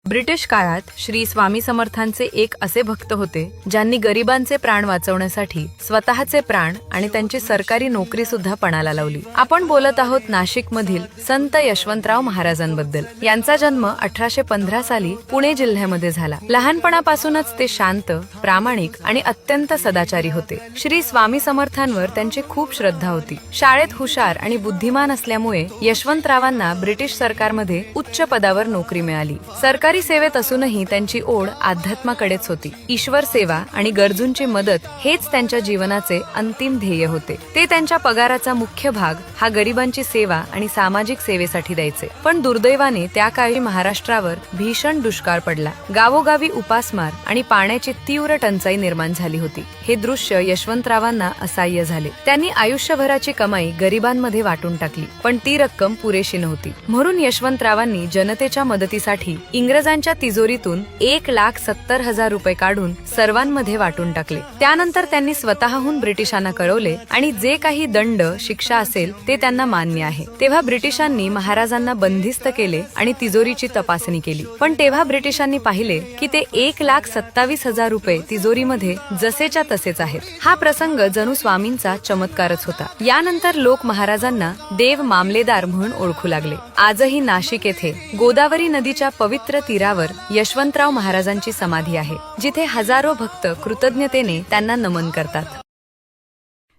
British काळात श्री स्वामी समर्थांचे एक असे भक्त होते ज्यांनी गरिबांचे प्राण वाचवण्यासाठी स्वतःचे प्राण आणि त्यांची सरकारी नोकरी सुद्धा पणाला लावली। आपण बोलत आहोत नाशिक मधील संत यशवंतराव महाराजांबद्दल। यांचा जन्म 1815 साली पुणे जिल्ह्यामध्ये झाला। लहानपणापासूनच ते शांत, प्रामाणिक आणि अत्यंत सदाचारी होते। श्री स्वामी समर्थांवर त्यांची खूप श्रद्धा होती। शाळेत हुशार आणि बुद्धिमान असल्यामुळे यशवंतरावांना ब्रिटिश सरकारमध्ये उच्च पदावर नोकरी मिळाली। सरकारी सेवेत असूनही त्यांची ओढ अध्यात्माकडेच होती। ईश्वर सेवा आणि गरजूंची मदत हेच त्यांच्या जीवनाचे अंतिम ध्येय होते। ते त्यांच्या पगाराचा मुख्य भाग हा गरिबांची सेवा आणि सामाजिक सेवेसाठी द्यायचे। पण दुर्दैवाने त्या काळी महाराष्ट्रावर भीषण दुष्काळ पडला। गावोगावी उपासमार आणि पाण्याची तीव्र टंचाई निर्माण झाली होती। हे दृश्य यशवंतरावांना असह्य झाले। त्यांनी आयुष्यभराची कमाई गरिबांमध्ये वाटून टाकली, पण ती रक्कम पुरेशी नव्हती। म्हणून यशवंतरावांनी जनतेच्या मदतीसाठी इंग्रजांच्या तिजोरीतून 1,70,000 रुपये काढून सर्वांमध्ये वाटून टाकले। त्यानंतर त्यांनी स्वतःहून ब्रिटिशांना कळवले आणि जे काही दंड, शिक्षा असेल ते त्यांना मान्य आहे। तेव्हा ब्रिटिशांनी महाराजांना बंदिस्त केले आणि तिजोरीची तपासणी केली। पण तेव्हा ब्रिटिशांनी पाहिले की ते 1,27,000 रुपये तिजोरीमध्ये जसेच्या तसेच आहेत। हा प्रसंग जणू स्वामींचा चमत्कारच होता। यानंतर लोक महाराजांना देव मामलेदार म्हणून ओळखू लागले। आजही नाशिक येथे गोदावरी नदीच्या पवित्र तीरावर यशवंतराव महाराजांची समाधी आहे, जिथे हजारो भक्त कृतज्ञतेने त्यांना नमन करतात।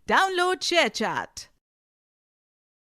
Download ShareChat.